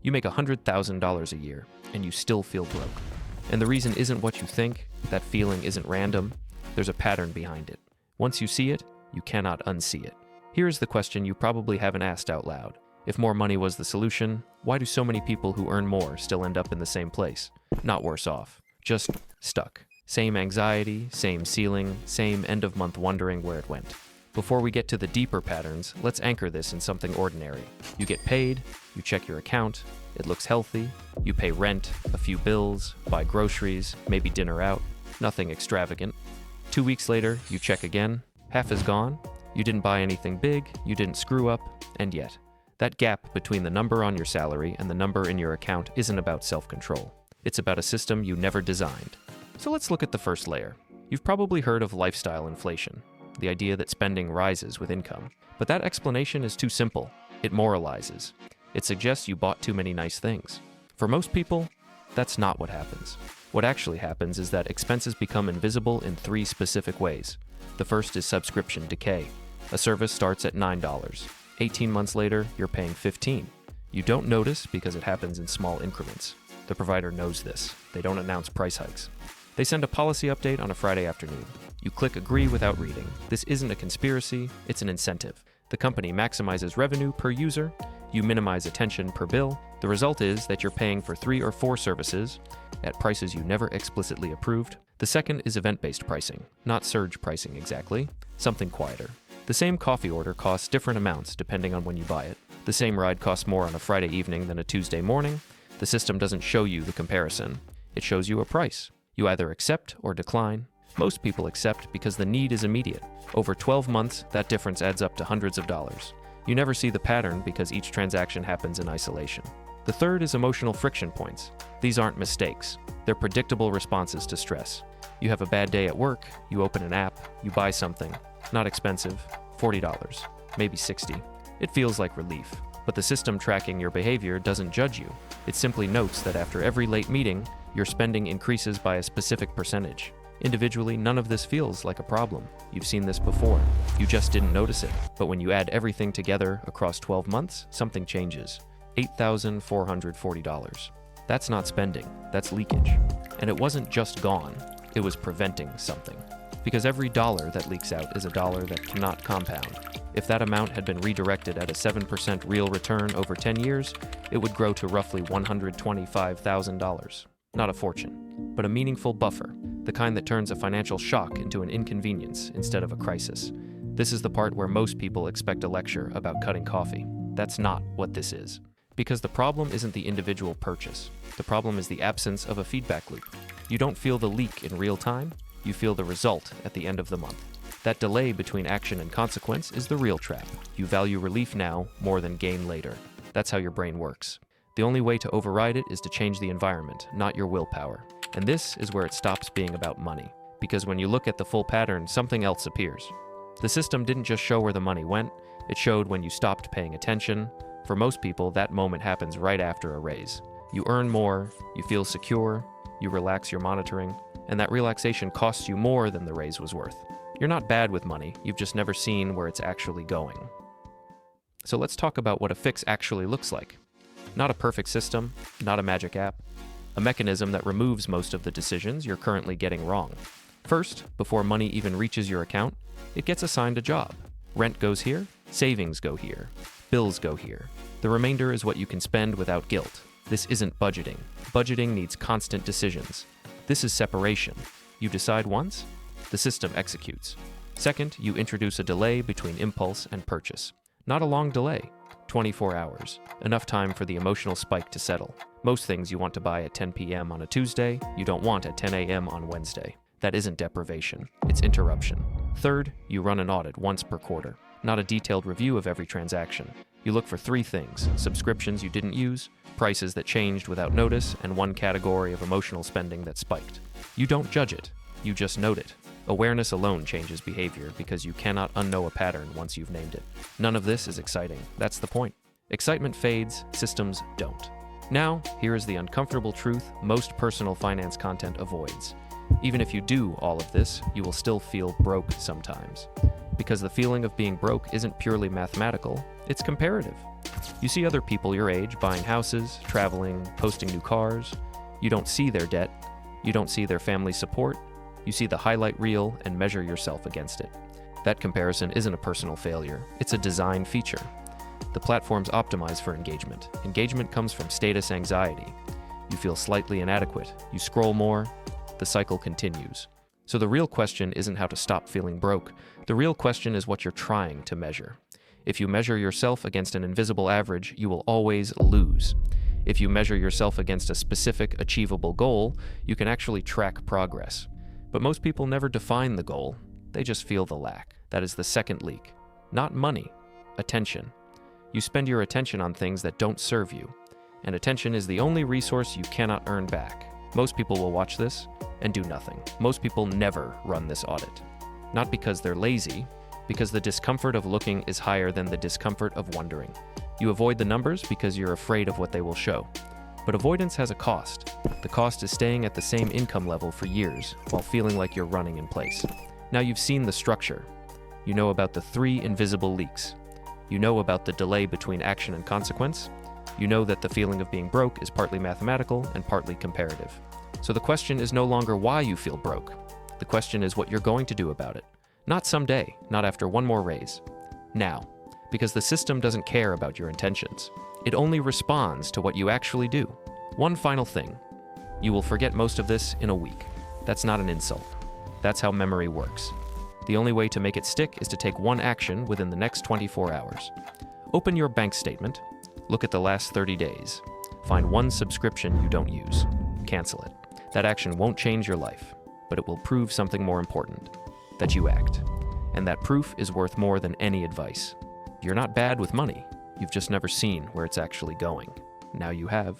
You make $100,000 a year, and you still feel broke. And the reason isn't what you think, that feeling isn't random, there's a pattern behind it. Once you see it, you cannot unsee it. Here's the question you probably haven't asked out loud. If more money was the solution, why do so many people who earn more still end up in the same place? Not worse off, just stuck. Same anxiety, same ceiling, same end-of-month wondering where it went. Before we get to the deeper patterns, let's anchor this in something ordinary. You get paid, you check your account, it looks healthy, you pay rent, a few bills, buy groceries, maybe dinner out, nothing extravagant. 2 weeks later, you check again, half is gone, you didn't buy anything big, you didn't screw up, and yet. That gap between the number on your salary and the number in your account isn't about self-control. It's about a system you never designed. So let's look at the first layer. You've probably heard of lifestyle inflation, the idea that spending rises with income. But that explanation is too simple. It moralizes. It suggests you bought too many nice things. For most people, that's not what happens. What actually happens is that expenses become invisible in 3 specific ways. The first is subscription decay. A service starts at $9. 18 months later, you're paying $15. You don't notice because it happens in small increments. The provider knows this. They don't announce price hikes. They send a policy update on a Friday afternoon. You click agree without reading. This isn't a conspiracy, it's an incentive. The company maximizes revenue per user, you minimize attention per bill. The result is that you're paying for 3 or 4 services at prices you never explicitly approved. The second is event-based pricing, not surge pricing exactly, something quieter. The same coffee order costs different amounts depending on when you buy it. The same ride costs more on a Friday evening than a Tuesday morning. The system doesn't show you the comparison. It shows you a price. You either accept or decline. Most people accept because the need is immediate. Over 12 months, that difference adds up to hundreds of dollars. You never see the pattern because each transaction happens in isolation. The third is emotional friction points. These aren't mistakes. They're predictable responses to stress. You have a bad day at work, you open an app, you buy something. Not expensive, $40, maybe $60. It feels like relief. But the system tracking your behavior doesn't judge you. It simply notes that after every late meeting, your spending increases by a specific percentage. Individually, none of this feels like a problem. You've seen this before. You just didn't notice it. But when you add everything together across 12 months, something changes. $8,440. That's not spending, that's leakage. And it wasn't just gone, it was preventing something. Because every dollar that leaks out is a dollar that cannot compound. If that amount had been redirected at a 7% real return over 10 years, it would grow to roughly $125,000. Not a fortune, but a meaningful buffer, the kind that turns a financial shock into an inconvenience instead of a crisis. This is the part where most people expect a lecture about cutting coffee. That's not what this is. Because the problem isn't the individual purchase. The problem is the absence of a feedback loop. You don't feel the leak in real time, you feel the result at the end of the month. That delay between action and consequence is the real trap. You value relief now more than gain later. That's how your brain works. The only way to override it is to change the environment, not your willpower. And this is where it stops being about money. Because when you look at the full pattern, something else appears. The system didn't just show where the money went, it showed when you stopped paying attention. For most people, that moment happens right after a raise. You earn more, you feel secure, you relax your monitoring, and that relaxation costs you more than the raise was worth. You're not bad with money, you've just never seen where it's actually going. So let's talk about what a fix actually looks like. Not a perfect system, not a magic app. A mechanism that removes most of the decisions you're currently getting wrong. First, before money even reaches your account, it gets assigned a job. Rent goes here, savings go here, bills go here. The remainder is what you can spend without guilt. This isn't budgeting. Budgeting needs constant decisions. This is separation. You decide once, the system executes. Second, you introduce a delay between impulse and purchase. Not a long delay, 24 hours, enough time for the emotional spike to settle. Most things you want to buy at 10 p.m. on a Tuesday, you don't want at 10 a.m. on Wednesday. That isn't deprivation, it's interruption. Third, you run an audit once per quarter, not a detailed review of every transaction. You look for 3 things: subscriptions you didn't use, prices that changed without notice, and one category of emotional spending that spiked. You don't judge it, you just note it. Awareness alone changes behavior because you cannot unknow a pattern once you've named it. None of this is exciting, that's the point. Excitement fades, systems don't. Now, here is the uncomfortable truth most personal finance content avoids. Even if you do all of this, you will still feel broke sometimes. Because the feeling of being broke isn't purely mathematical, it's comparative. You see other people your age buying houses, traveling, posting new cars. You don't see their debt. You don't see their family support. You see the highlight reel and measure yourself against it. That comparison isn't a personal failure. It's a design feature. The platforms optimize for engagement. Engagement comes from status anxiety. You feel slightly inadequate. You scroll more. The cycle continues. So the real question isn't how to stop feeling broke. The real question is what you're trying to measure. If you measure yourself against an invisible average, you will always lose. If you measure yourself against a specific, achievable goal, you can actually track progress. But most people never define the goal. They just feel the lack. That is the second leak. Not money, attention. You spend your attention on things that don't serve you. And attention is the only resource you cannot earn back. Most people will watch this and do nothing. Most people never run this audit. Not because they're lazy, because the discomfort of looking is higher than the discomfort of wondering. You avoid the numbers because you're afraid of what they will show. But avoidance has a cost. The cost is staying at the same income level for years while feeling like you're running in place. Now you've seen the structure. You know about the 3 invisible leaks. You know about the delay between action and consequence. You know that the feeling of being broke is partly mathematical and partly comparative. So the question is no longer why you feel broke. The question is what you're going to do about it. Not someday, not after one more raise. Now, because the system doesn't care about your intentions. It only responds to what you actually do. One final thing. You will forget most of this in a week. That's not an insult. That's how memory works. The only way to make it stick is to take one action within the next 24 hours. Open your bank statement. Look at the last 30 days. Find one subscription you don't use. Cancel it. That action won't change your life, but it will prove something more important. That you act. And that proof is worth more than any advice. You're not bad with money. You've just never seen where it's actually going. Now you have.